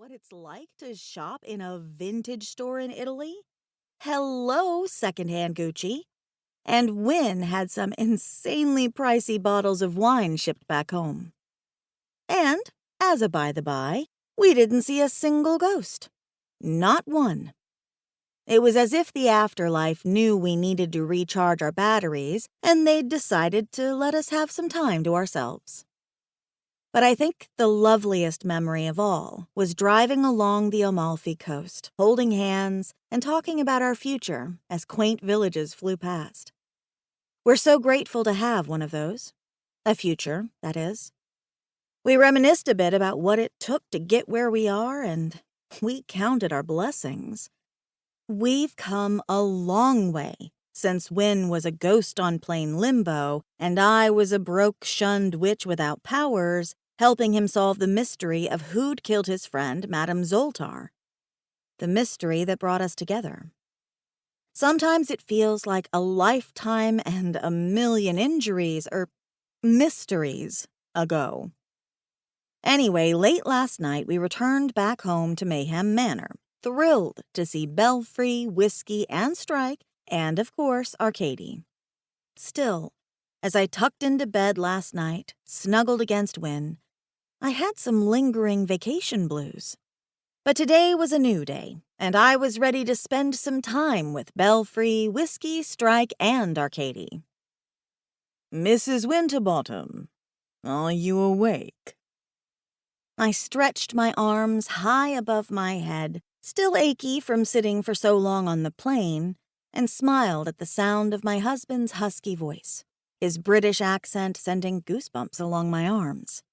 what it's like to shop in a vintage store in Italy? Hello, secondhand Gucci. And Win had some insanely pricey bottles of wine shipped back home. And, as a by-the-by, we didn't see a single ghost. Not one. It was as if the afterlife knew we needed to recharge our batteries, and they'd decided to let us have some time to ourselves. But I think the loveliest memory of all was driving along the Amalfi Coast, holding hands and talking about our future as quaint villages flew past. We're so grateful to have one of those. A future, that is. We reminisced a bit about what it took to get where we are, and we counted our blessings. We've come a long way since Win was a ghost on plain limbo and I was a broke, shunned witch without powers, helping him solve the mystery of who'd killed his friend, Madame Zoltar. The mystery that brought us together. Sometimes it feels like a lifetime and a million injuries, or mysteries, ago. Anyway, late last night we returned back home to Mayhem Manor, thrilled to see Belfry, Whiskey, and Strike, and, of course, Arcady. Still, as I tucked into bed last night, snuggled against Win, I had some lingering vacation blues. But today was a new day, and I was ready to spend some time with Belfry, Whiskey, Strike, and Arcady. "Mrs. Winterbottom, are you awake?" I stretched my arms high above my head, still achy from sitting for so long on the plane, and smiled at the sound of my husband's husky voice, his British accent sending goosebumps along my arms.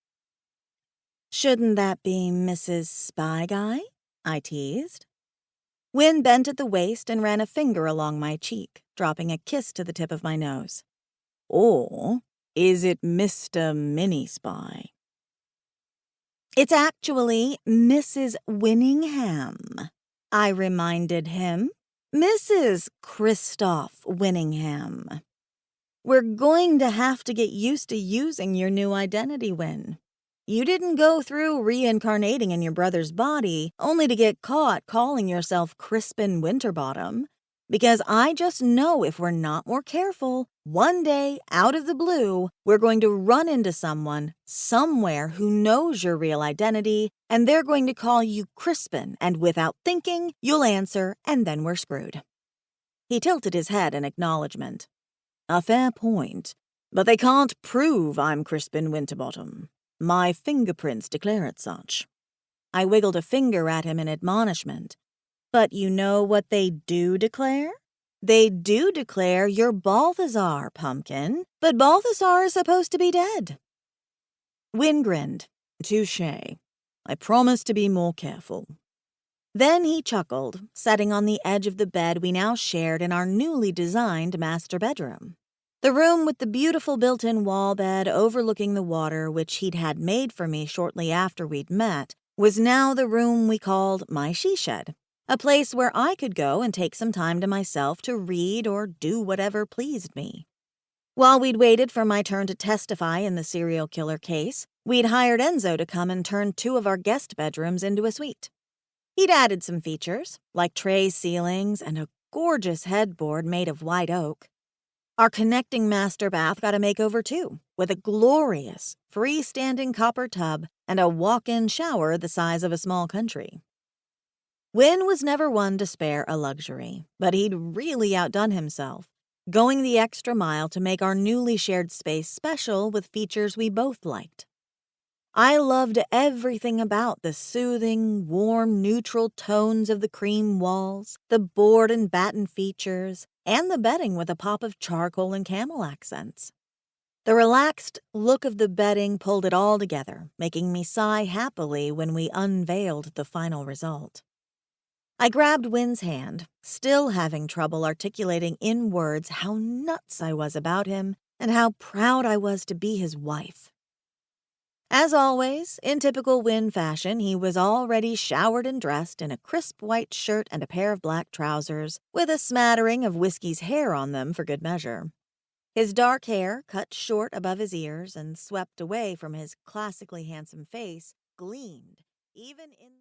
"Shouldn't that be Mrs. Spy Guy?" I teased. Win bent at the waist and ran a finger along my cheek, dropping a kiss to the tip of my nose. "Or is it Mr. Mini Spy?" "It's actually Mrs. Winningham," I reminded him. "Mrs. Christoph Winningham. We're going to have to get used to using your new identity, Win. You didn't go through reincarnating in your brother's body only to get caught calling yourself Crispin Winterbottom. Because I just know if we're not more careful, one day, out of the blue, we're going to run into someone, somewhere, who knows your real identity, and they're going to call you Crispin, and without thinking, you'll answer, and then we're screwed." He tilted his head in acknowledgement. "A fair point, but they can't prove I'm Crispin Winterbottom. My fingerprints declare it such." I wiggled a finger at him in admonishment. "But you know what they do declare? They do declare you're Balthazar, pumpkin, but Balthazar is supposed to be dead." Win grinned. "Touché. I promise to be more careful." Then he chuckled, sitting on the edge of the bed we now shared in our newly designed master bedroom. The room with the beautiful built-in wall bed overlooking the water, which he'd had made for me shortly after we'd met, was now the room we called my she-shed, a place where I could go and take some time to myself to read or do whatever pleased me. While we'd waited for my turn to testify in the serial killer case, we'd hired Enzo to come and turn 2 of our guest bedrooms into a suite. He'd added some features, like tray ceilings and a gorgeous headboard made of white oak. Our connecting master bath got a makeover too, with a glorious, freestanding copper tub and a walk-in shower the size of a small country. Win was never one to spare a luxury, but he'd really outdone himself, going the extra mile to make our newly shared space special with features we both liked. I loved everything about the soothing, warm, neutral tones of the cream walls, the board and batten features, and the bedding with a pop of charcoal and camel accents. The relaxed look of the bedding pulled it all together, making me sigh happily when we unveiled the final result. I grabbed Win's hand, still having trouble articulating in words how nuts I was about him and how proud I was to be his wife. As always, in typical Win fashion, he was already showered and dressed in a crisp white shirt and a pair of black trousers, with a smattering of Whiskey's hair on them for good measure. His dark hair, cut short above his ears and swept away from his classically handsome face, gleamed, even in